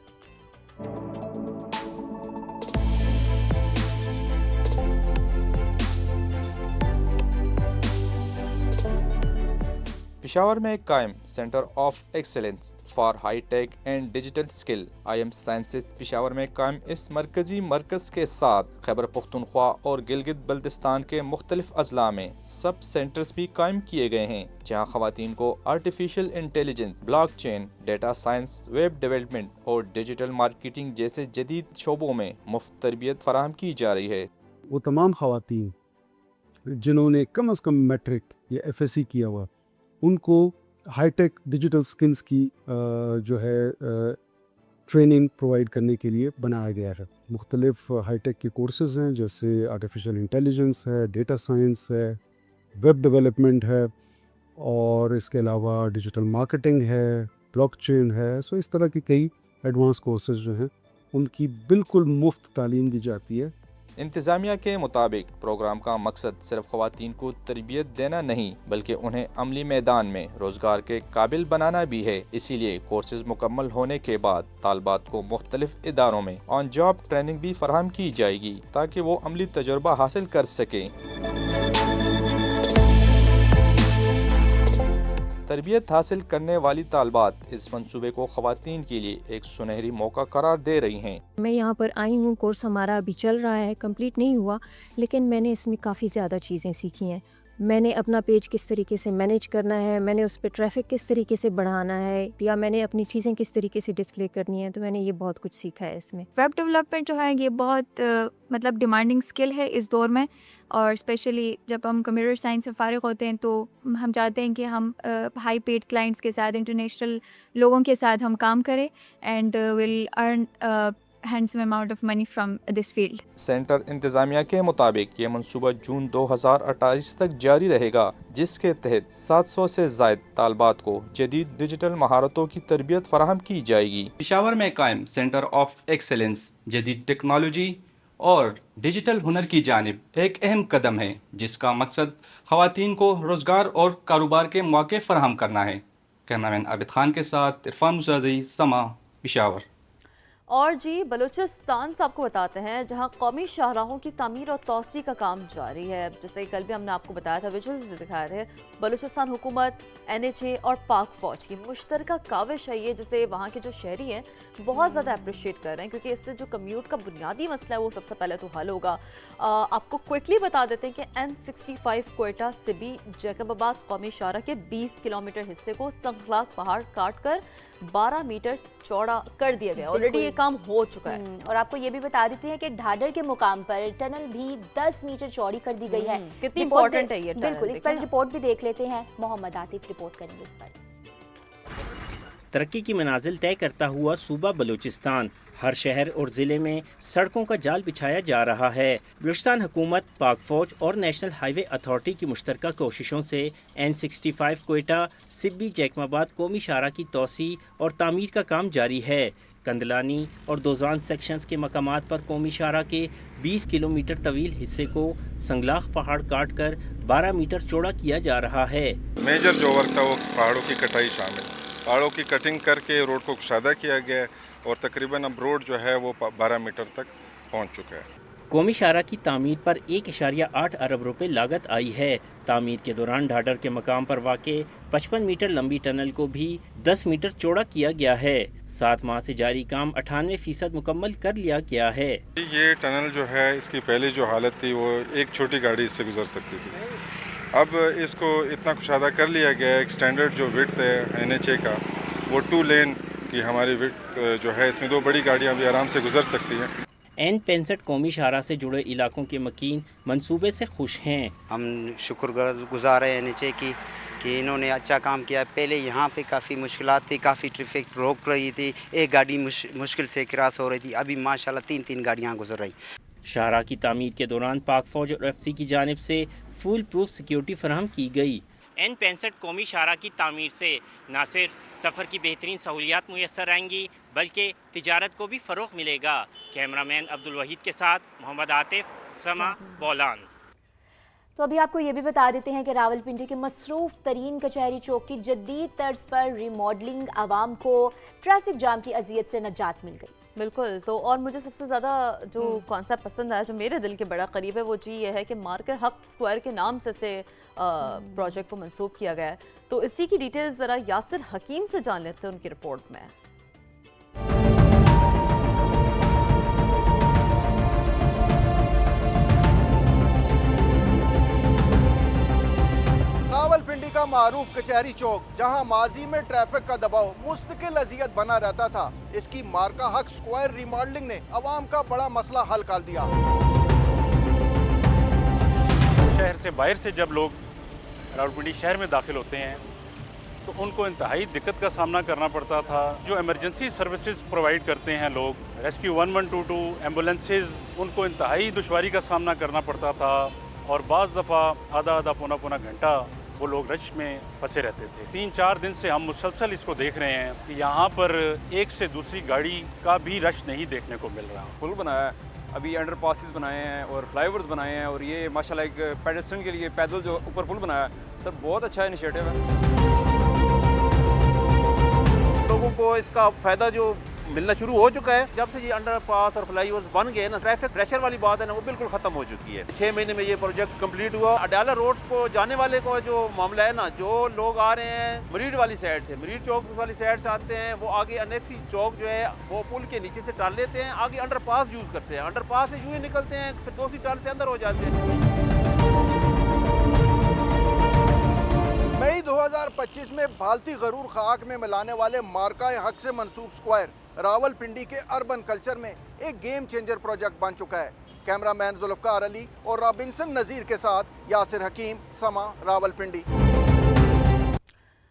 पेशावर में कायम centre of excellence for high tech and digital skill IM sciences Peshawar में कायम इस मरकजी मरकज़ के साथ खैबर पख्तूनख्वा और गिलगित बल्तिस्तान के मुख्तलिफ अजला में सब सेंटर्स भी कायम किए गए हैं, जहाँ ख़वातीन को artificial intelligence, blockchain, data science, web development और डिजिटल मार्केटिंग जैसे जदीद शोबों में मुफ्त तरबियत फराहम की जा रही है। वो तमाम ख़वातीन जिन्होंने कम अज़ कम मैट्रिक या FSC किया हुआ, उनको हाईटेक डिजिटल स्किल्स की जो है ट्रेनिंग प्रोवाइड करने के लिए बनाया गया है। मुख्तलिफ हाईटेक के कोर्सेज़ हैं, जैसे आर्टिफिशियल इंटेलिजेंस है, डेटा साइंस है, वेब डेवलपमेंट है, और इसके अलावा डिजिटल मार्केटिंग है, ब्लॉकचेन है। सो इस तरह की कई एडवांस कोर्सेज़ जो हैं उनकी बिल्कुल मुफ्त तालीम दी जाती है। इंतज़ामिया के मुताबिक प्रोग्राम का मकसद सिर्फ ख़वातीन को तरबियत देना नहीं, बल्कि उन्हें अमली मैदान में रोज़गार के काबिल बनाना भी है। इसीलिए कोर्सेज मुकम्मल होने के बाद तालबात को मुख्तलिफ इदारों में ऑन जॉब ट्रेनिंग भी फराहम की जाएगी ताकि वो अमली तजुर्बा हासिल कर सकें। तरबियत हासिल करने वाली तालबात इस मंसूबे को ख़वातीन के लिए एक सुनहरी मौका करार दे रही हैं। मैं यहाँ पर आई हूँ, कोर्स हमारा अभी चल रहा है, कंप्लीट नहीं हुआ, लेकिन मैंने इसमें काफ़ी ज़्यादा चीज़ें सीखी हैं। मैंने अपना पेज किस तरीके से मैनेज करना है, मैंने उस पर ट्रैफिक किस तरीके से बढ़ाना है, या मैंने अपनी चीज़ें किस तरीके से डिस्प्ले करनी है। तो मैंने ये बहुत कुछ सीखा है इसमें। वेब डेवलपमेंट जो है ये बहुत मतलब डिमांडिंग स्किल है इस दौर में, और स्पेशली जब हम कंप्यूटर साइंस से फ़ारिग होते हैं तो हम चाहते हैं कि हम हाई पेड क्लाइंट्स के साथ, इंटरनेशनल लोगों के साथ हम काम करें and will earn handsome amount of money from this field. Centre इंतज़ामिया के मुताबिक ये मंसूबा जून 2028 तक जारी रहेगा, जिसके तहत 700 से ज़ायद तालबात को जदीद डिजिटल महारतों की तरबियत फराहम की जाएगी। पेशावर में कायम सेंटर ऑफ एक्सेलेंस जदीद टेक्नोलॉजी और डिजिटल हुनर की जानिब एक अहम कदम है, जिसका मकसद ख़वातीन को रोज़गार और कारोबार के मौके फराहम करना है। कैमरामैन आबिद खान के साथ इरफान मुसाज़ी, समा, पेशावर। اور جی بلوچستان سے آپ کو بتاتے ہیں جہاں قومی شاہراہوں کی تعمیر اور توسیع کا کام جاری ہے. جیسے کل بھی ہم نے آپ کو بتایا تھا، ویژولز دکھا رہے ہیں، بلوچستان حکومت، NHA اور پاک فوج کی مشترکہ کاوش ہے یہ، جسے وہاں کے جو شہری ہیں بہت زیادہ اپریشیٹ کر رہے ہیں، کیونکہ اس سے جو کمیوٹ کا بنیادی مسئلہ ہے وہ سب سے پہلے تو حل ہوگا. آپ کو کوئکلی بتا دیتے ہیں کہ N65 کوئٹہ سبی جیکب آباد قومی شاہراہ کے 20 کلومیٹر حصے کو سنگلاخ پہاڑ کاٹ کر 12 میٹر چوڑا کر دیا گیا. آلریڈی یہ کام ہو چکا ہے. اور آپ کو یہ بھی بتا دیتے ہیں کہ ڈھاڈر کے مقام پر ٹنل بھی 10 میٹر چوڑی کر دی گئی ہے. کتنی امپورٹنٹ ہے یہ ٹنل. بالکل، اس پر رپورٹ بھی دیکھ لیتے ہیں. محمد عاطف رپورٹ کریں گے اس پر. ترقی کی منازل طے کرتا ہوا صوبہ بلوچستان ہر شہر اور ضلع میں سڑکوں کا جال بچھایا جا رہا ہے. بلوچستان حکومت، پاک فوج اور نیشنل ہائی وے اتھارٹی کی مشترکہ کوششوں سے N65 کوئٹہ سبی جیکم آباد قومی شاہراہ کی توسیع اور تعمیر کا کام جاری ہے. کندلانی اور دوزان سیکشنز کے مقامات پر قومی شاہراہ کے 20 کلومیٹر طویل حصے کو سنگلاخ پہاڑ کاٹ کر 12 میٹر چوڑا کیا جا رہا ہے. میجر جو ورک تھا وہ پہاڑوں کی کٹائی شامل، پہاڑوں کی کٹنگ کر کے روڈ کو کشادہ کیا گیا ہے اور تقریباً اب روڈ جو ہے وہ 12 میٹر تک پہنچ چکا ہے. قومی شاہراہ کی تعمیر پر 1.8 ارب روپے لاگت آئی ہے. تعمیر کے دوران ڈھاڈر کے مقام پر واقع 55 میٹر لمبی ٹنل کو بھی 10 میٹر چوڑا کیا گیا ہے. 7 ماہ سے جاری کام 98% مکمل کر لیا گیا ہے. یہ ٹنل جو ہے اس کی پہلی جو حالت تھی وہ ایک چھوٹی گاڑی اس سے گزر سکتی تھی. اب اس کو اتنا کشادہ کر لیا گیا ہے. ایک سٹینڈرڈ جو وڈتھ ہے NHA کا وہ 2 لین کی ہماری وڈتھ جو ہے، اس میں 2 بڑی گاڑیاں بھی آرام سے گزر سکتی ہیں. N65 قومی شاہراہ سے جڑے علاقوں کے مکین منصوبے سے خوش ہیں. ہم شکر گزار ہیں NHA کی کہ انہوں نے اچھا کام کیا. پہلے یہاں پہ کافی مشکلات تھی، کافی ٹریفک روک رہی تھی، ایک گاڑی مشکل سے کراس ہو رہی تھی. ابھی ماشاءاللہ 3 گاڑیاں گزر رہی. شاہراہ کی تعمیر کے دوران پاک فوج اور FC کی جانب سے فول پروف سیکیورٹی فراہم کی گئی. N65 قومی شاہراہ کی تعمیر سے نہ صرف سفر کی بہترین سہولیات میسر آئیں گی بلکہ تجارت کو بھی فروغ ملے گا. کیمرہ مین عبدالوحید کے ساتھ محمد عاطف، سما، بولان. تو ابھی آپ کو یہ بھی بتا دیتے ہیں کہ راولپنڈی کے مصروف ترین کچہری چوک کی جدید طرز پر ریماڈلنگ عوام کو ٹریفک جام کی اذیت سے نجات مل گئی. بالکل. تو اور مجھے سب سے زیادہ جو کانسیپٹ پسند آیا، جو میرے دل کے بڑا قریب ہے، وہ جی یہ ہے کہ مارکیٹ حق اسکوائر کے نام سے پروجیکٹ کو منسوب کیا گیا ہے. تو اسی کی ڈیٹیلز ذرا یاسر حکیم سے جان لیتے ہیں ان کی رپورٹ میں. راولپنڈی کا معروف کچہری چوک، جہاں ماضی میں ٹریفک کا دباؤ مستقل اذیت بنا رہتا تھا، اس کی مارکا حق اسکوائر ریماڈلنگ نے عوام کا بڑا مسئلہ حل کر دیا. شہر سے باہر سے جب لوگ راولپنڈی شہر میں داخل ہوتے ہیں تو ان کو انتہائی دقت کا سامنا کرنا پڑتا تھا. جو ایمرجنسی سروسز پرووائڈ کرتے ہیں لوگ، ریسکیو 1122 ایمبولینسز، ان کو انتہائی دشواری کا سامنا کرنا پڑتا تھا اور بعض دفعہ آدھا پونا گھنٹہ وہ لوگ رش میں پھنسے رہتے تھے. 3-4 دن سے ہم مسلسل اس کو دیکھ رہے ہیں کہ یہاں پر ایک سے دوسری گاڑی کا بھی رش نہیں دیکھنے کو مل رہا. پل بنایا ہے، ابھی انڈر پاسز بنائے ہیں اور فلائی اوورز بنائے ہیں، اور یہ ماشاءاللہ ایک پیڈسٹرن کے لیے پیدل جو اوپر پل بنایا ہے، سر بہت اچھا انیشیٹو ہے. لوگوں کو اس کا فائدہ جو ملنا شروع ہو چکا ہے. جب سے یہ انڈر پاس اور فلائی اوورز بن گئے نا، ٹریفک پریشر والی بات ہے نا، وہ بالکل ختم ہو چکی ہے. 6 مہینے میں یہ پروجیکٹ کمپلیٹ ہوا. اڈیالہ روڈ کو جانے والے کو جو معاملہ ہے نا، جو لوگ آ رہے ہیں مریڈ والی سائڈ سے، مریڈ چوک والی سائڈ سے آتے ہیں، وہ آگے انیکسی چوک جو ہے وہ پل کے نیچے سے ٹال لیتے ہیں، آگے انڈر پاس یوز کرتے ہیں. انڈر پاس سے یوں ہی نکلتے ہیں، پھر دوسری ٹال سے اندر ہو جاتے ہیں. مئی 2025 میں بھالتی غرور خاک میں ملانے والے مارکا حق سے منسوب اسکوائر راولپنڈی کے اربن کلچر میں ایک گیم چینجر پروجیکٹ بن چکا ہے. کیمرہ مین ذوالفقار علی اور رابنسن نذیر کے ساتھ یاسر حکیم، سما، راولپنڈی.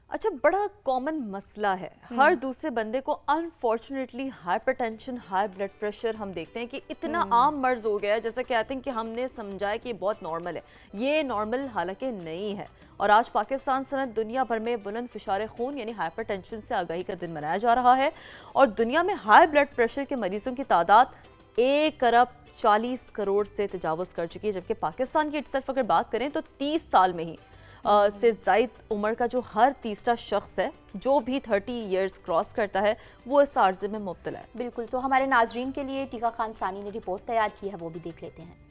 اچھا، بڑا کامن مسئلہ ہے. ہر دوسرے بندے کو unfortunately hypertension, high blood pressure ہم دیکھتے ہیں کہ اتنا عام مرض ہو گیا ہے، جیسا کہ آئی تھنک کہ ہم نے سمجھا ہے کہ یہ بہت نارمل ہے. یہ نارمل حالانکہ نہیں ہے. اور آج پاکستان سمیت دنیا بھر میں بلند فشار خون یعنی ہائپر ٹینشن سے آگاہی کا دن منایا جا رہا ہے. اور دنیا میں ہائی بلڈ پریشر کے مریضوں کی تعداد 1 ارب 40 کروڑ سے تجاوز کر چکی ہے، جبکہ پاکستان کی صرف اگر بات کریں تو 30 سال میں ہی से ज़ायद उम्र का जो हर तीसरा शख्स है जो भी 30 ईयर्स क्रॉस करता है वो इस आर्ज़े में मुब्तला है। बिल्कुल, तो हमारे नाजरीन के लिए टीका खान सानी ने रिपोर्ट तैयार की है, वो भी देख लेते हैं।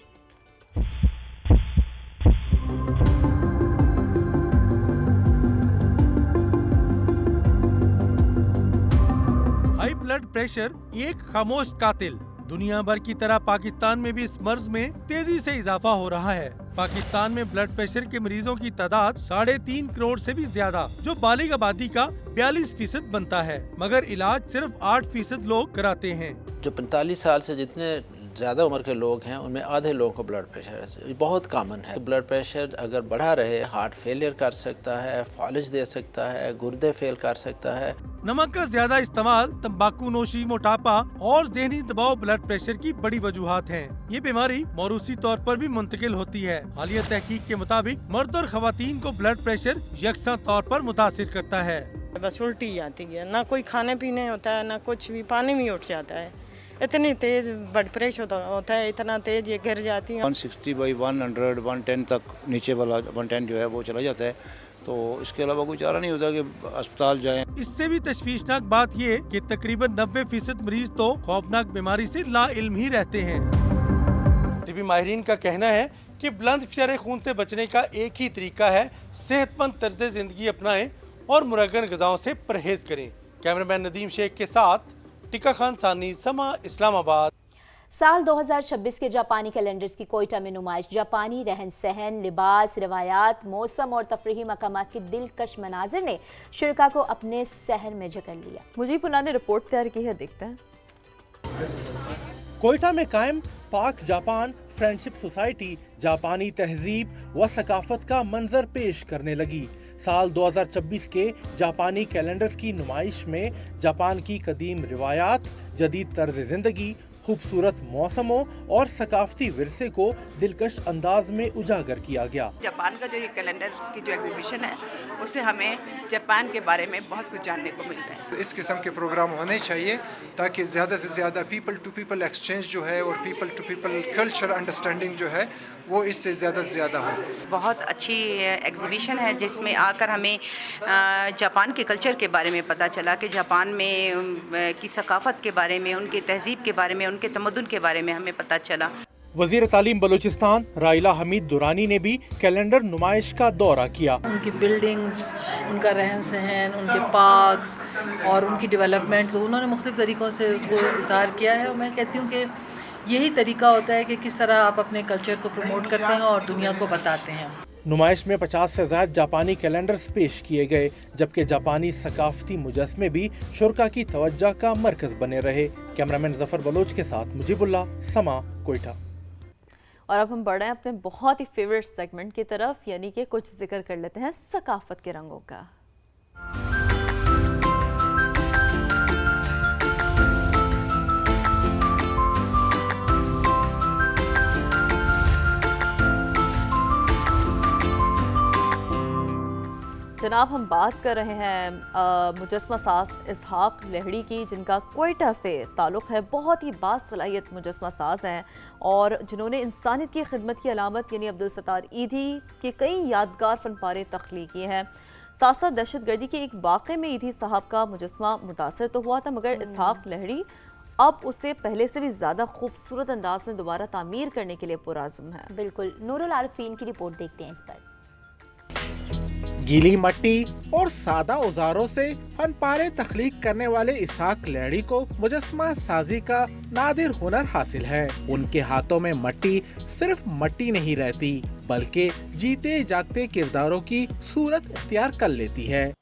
हाई ब्लड प्रेशर एक खामोश कातिल। दुनिया भर की तरह पाकिस्तान में भी इस मर्ज में तेजी से इजाफा हो रहा है। पाकिस्तान में ब्लड प्रेशर के मरीजों की तादाद 3.5 करोड़ से भी ज्यादा, जो बालिग आबादी का 42% बनता है, मगर इलाज सिर्फ 8% लोग कराते हैं। जो 45 साल से जितने ज़्यादा उम्र के लोग हैं उनमें आधे लोगों को ब्लड प्रेशर है, बहुत कॉमन है। ब्लड प्रेशर अगर बढ़ा रहे हार्ट फेलियर कर सकता है, फॉलिज दे सकता है, गुर्दे फेल कर सकता है। नमक का ज्यादा इस्तेमाल, तंबाकू नोशी, मोटापा और ज़हनी दबाव ब्लड प्रेशर की बड़ी वजूहात हैं। ये बीमारी मौरूसी तौर पर भी मुंतकिल होती है। हालिया तहकीक के मुताबिक मर्द और खवातीन को ब्लड प्रेशर यकसा तौर पर मुतासिर करता है। बस उल्टी आती है, ना कोई खाने पीने होता है, ना कुछ भी, पानी भी उठ जाता है। इतनी तेज ब्लड प्रेशर होता है, इतना तेज ये गिर जाती है। 160/100 110 तक नीचे वाला 110 जो है वो चला जाता है, तो इसके अलावा कोई चारा नहीं होता कि अस्पताल जाएं। इससे भी तशवीशनाक बात ये कि तकरीबन 90% मरीज तो खौफनाक बीमारी से लाइल्म ही रहते हैं। तिबी माहिरीन का कहना है कि बुलंद फिशर खून से बचने का एक ही तरीका है, सेहतमंद तर्ज जिंदगी अपनाएं और मुरगन ग़िज़ाओं से परहेज करें। कैमरामैन नदीम शेख के साथ टीका खान सानी, समा, इस्लामाबाद। साल 2026 के जापानी कैलेंडर्स की कोयटा में नुमाइश जापानी रहन सहन, लिबास, रवायात, मौसम और तफरीही मकामात के दिलकश मनाजिर ने शुरका को अपने सहर में जकड़ लिया। मुजीबुल्लाह ने रिपोर्ट तैयार की है, देखते हैं। कोयटा में कायम पाक जापान फ्रेंडशिप सोसाइटी जापानी तहजीब व सकाफत का मंजर पेश करने लगी। साल 2026 के जापानी कैलेंडर्स की नुमाइश में जापान की कदीम रिवायात, जदीद तर्ज जिंदगी, खूबसूरत मौसमों और सकाफती विरसे को दिलकश अंदाज में उजागर किया गया। जापान का जो ये कैलेंडर की जो एग्जीबिशन है उससे हमें जापान के बारे में बहुत कुछ जानने को मिल रहा है। इस किस्म के प्रोग्राम होने चाहिए ताकि ज़्यादा से ज़्यादा पीपल टू पीपल एक्सचेंज जो है और people to people culture understanding जो है वो इससे ज़्यादा से ज़्यादा हो। बहुत अच्छी एग्जीबिशन है जिसमें आकर हमें जापान के कल्चर के बारे में पता चला कि जापान में की सकाफत के बारे में, उनकी तहजीब के बारे में, उनके तमद्दुन के बारे में हमें पता चला। वज़ीर तालीम बलूचिस्तान राइला हमीद दुरानी ने भी कैलेंडर नुमाइश का दौरा किया। उनकी बिल्डिंग्स, उनका रहन सहन, उनके पार्क्स और उनकी डेवलपमेंट, तो उन्होंने मुख्तलिफ तरीक़ों से उसको इज़हार किया है और मैं कहती हूँ कि यही तरीका होता है कि किस तरह आप अपने कल्चर को प्रमोट करते हैं और दुनिया को बताते हैं। नुमाइश में 50 से ज़्यादा जापानी कैलेंडर्स पेश किए गए, जबकि जापानी सकाफती मुजस्मे भी शुरका की तवज्जो का मरकज़ बने रहे। कैमरामैन जफर बलोच के साथ मुजीबुल्लाह, समा, कोयटा। और अब हम बढ़ रहे हैं अपने बहुत ही फेवरेट सेगमेंट की तरफ, यानी कि कुछ जिक्र कर लेते हैं सकाफत के रंगों का। जनाब, हम बात कर रहे हैं मुजस्मा साज इसहाक लहड़ी की, जिनका कोयटा से ताल्लुक़ है। बहुत ही बासलाहियत मुजस्मा साज हैं और जिन्होंने इंसानियत की खिदमत की अलामत यानी अब्दुल सत्तार ईदी के कई यादगार फनपारे तख्लीक किए हैं। साथ साथ दहशत गर्दी के एक वाक़े में ईदी साहब का मुजस्मा मुतासर तो हुआ था, मगर इसहाक लहड़ी अब उससे पहले से भी ज़्यादा खूबसूरत अंदाज में दोबारा तामीर करने के लिए पुराज़म है। बिल्कुल, नूरुल आरिफीन की रिपोर्ट देखते हैं इस पर। गीली मट्टी और सादा औजारों से फनपारे तख्लीक करने वाले इसहाक लहड़ी को मुजस्मा साजी का नादिर हुनर हासिल है। उनके हाथों में मट्टी सिर्फ मट्टी नहीं रहती, बल्कि जीते जागते किरदारों की सूरत इख्तियार कर लेती है।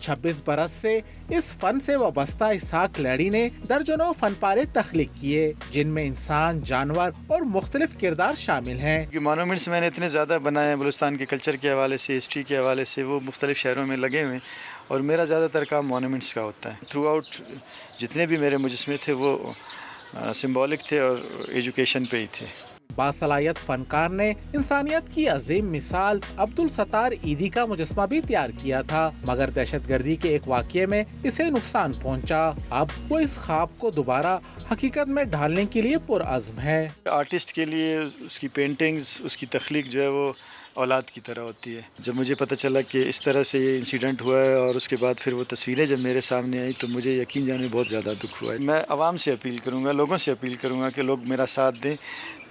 26 बरस से इस फन से वाबस्ता इसहाक लहड़ी ने दर्जनों फनपारे तख्लीक किए, जिनमें इंसान, जानवर और मुख्तलिफ किरदार शामिल हैं। मॉन्यूमेंट्स मैंने इतने ज़्यादा बनाए हैं बलूचिस्तान के कल्चर के हवाले से, हिस्ट्री के हवाले से, वो मुख्तलिफ शहरों में लगे हुए हैं और मेरा ज़्यादातर काम मॉन्यूमेंट्स का होता है। थ्रू आउट जितने भी मेरे मुजस्मे थे वो सिम्बॉलिक थे और एजुकेशन पे ही थे। बासलाहियत फनकार ने इंसानियत की अजीम मिसाल अब्दुल सत्तार ईदी का मुजस्मा भी तैयार किया था, मगर दहशतगर्दी के एक वाक़ये में इसे नुकसान पहुंचा। अब वो इस ख्वाब को दोबारा हकीकत में ढालने के लिए पुरअज़्म है। आर्टिस्ट के लिए उसकी पेंटिंग्स, उसकी तख्लीक जो है वो औलाद की तरह होती है। जब मुझे पता चला कि इस तरह से ये इंसिडेंट हुआ है और उसके बाद फिर वो तस्वीरें जब मेरे सामने आई तो मुझे यकीन जाने बहुत ज़्यादा दुख हुआ है। मैं आवाम से अपील करूँगा, लोगों से अपील करूँगा कि लोग मेरा साथ दें,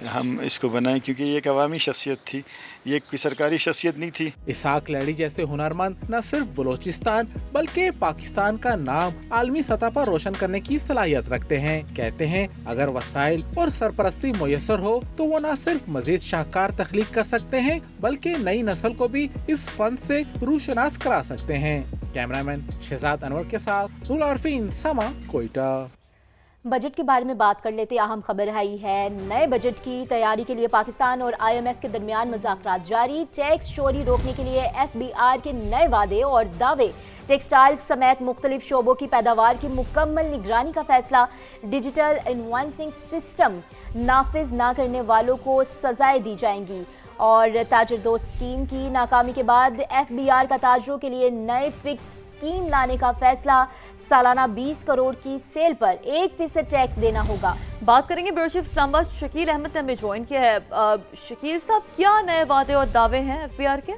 हम इसको बनाएं, क्योंकि ये एक अवामी शख्सियत थी, ये कोई सरकारी शख्सियत नहीं थी। इसाक लड़ी जैसे हुनरमंद न सिर्फ बलोचिस्तान बल्कि पाकिस्तान का नाम आलमी सतह पर रोशन करने की सलाहियत रखते हैं। कहते हैं अगर वसाइल और सरपरस्ती मुयसर हो तो वो न सिर्फ मजीद शाहकार तख्लीक कर सकते हैं बल्कि नई नस्ल को भी इस फन से रूशनास करा सकते हैं। कैमरामैन शहजाद अनवर के साथ नूर आरफीन, समा, कोयटा। बजट के बारे में बात कर लेते। अहम खबर आई है नए बजट की तैयारी के लिए पाकिस्तान और IMF के दरमियान मुज़ाकरात जारी। टैक्स चोरी रोकने के लिए FBR के नए वादे और दावे, टेक्सटाइल समेत मुख्तलिफ शोबों की पैदावार की मुकम्मल निगरानी का फैसला, डिजिटल इनवॉइसिंग सिस्टम नाफिज ना करने वालों को सजाएं दी जाएंगी और ताजर दोस्त स्कीम की नाकामी के बाद FBR का ताजरों के लिए नए फिक्स्ड स्कीम लाने का फैसला। सालाना 20 करोड़ की सेल पर 1% टैक्स देना होगा। बात करेंगे ब्यूरो चीफ इस्लामाबाद शकील अहमद ने हमें ज्वाइन किया है। शकील साहब, क्या नए वादे और दावे हैं FBR के?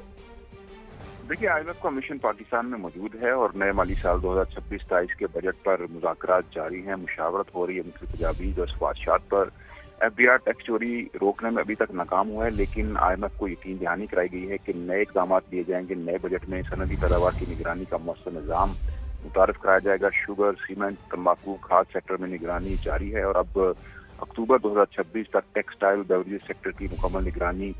देखिए, IMF का मिशन पाकिस्तान में मौजूद है और नए माली साल 2026-27 के बजट पर मुज़ाकरात जारी हैं, मुशावरत हो रही है मुख्तलिफ तजावीज़ और सिफारिशात पर। FBR टैक्स चोरी रोकने में अभी तक नाकाम हुआ है, लेकिन IMF को यकीन दहानी कराई गई है कि नए इक़दाम दिए जाएंगे। नए बजट में सनदी पैदावार की निगरानी का मौसम निज़ाम मुतारफ़ कराया जाएगा। शुगर, सीमेंट, तंबाकू, खाद सेक्टर में निगरानी जारी है और अब अक्टूबर 2026 तक टेक्सटाइल बेवरेज सेक्टर की मुकम्मल निगरानी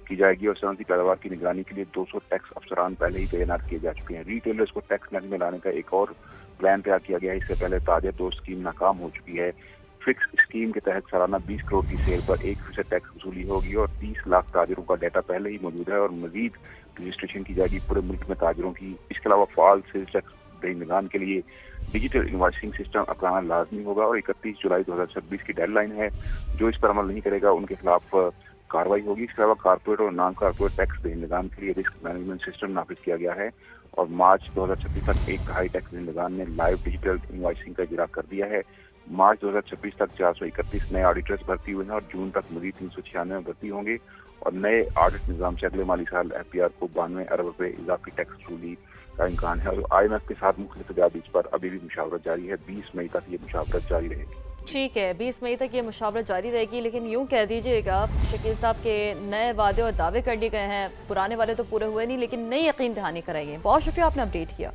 की जाएगी और सनदी पैदावार की निगरानी के लिए 200 टैक्स अफसरान पहले ही तैनात किए जा चुके हैं। रिटेलर्स को टैक्स नज में लाने का एक और प्लान तैयार किया गया है। इससे पहले ताजा दो स्कीम नाकाम हो चुकी है। फिक्स स्कीम के तहत सालाना 20 करोड़ की सेल पर 1% टैक्स वसूली होगी और 30 लाख ताजरों का डाटा पहले ही मौजूद है और मजीद रजिस्ट्रेशन की जाएगी पूरे मुल्क में ताजरों की। इसके अलावा फाल सेल्स टैक्स दहिंदगान के लिए डिजिटल इनवॉइसिंग सिस्टम अपनाना लाजमी होगा और 31 जुलाई 2026 की डेडलाइन है। जो इस पर अमल नहीं करेगा उनके खिलाफ कार्रवाई होगी। इसके अलावा कारपोरेट और नॉन कारपोरेट टैक्स दहिंदगान के लिए रिस्क मैनेजमेंट सिस्टम नाफिज किया गया है और मार्च 2026 तक 1/2 टैक्स दहिंदगान ने लाइव डिजिटल इनवॉइसिंग का इजरा कर दिया है। मार्च 2026 तक 431 नए ऑडिटर्स भर्ती हुए हैं और जून तक मजीद 396 भर्ती होंगे और नए ऑडिट निज़ाम से अगले माली साल FBR को 92 अरब रुपए इजाफी टैक्स वसूली का इम्कान है और IMF के साथ मुख्तलिफ तजावीज़ पर अभी भी मुशावरत जारी है। 20 मई तक ये मुशावरत जारी रहेगी। ठीक है, 20 मई तक ये मुशावरत जारी रहेगी, लेकिन यूँ कह दीजिएगा शकील साहब के नए वादे और दावे कर लिए गए हैं, पुराने वाले तो पूरे हुए नहीं लेकिन नई यकीन दहानी कराई गई। बहुत शुक्रिया, आपने अपडेट किया।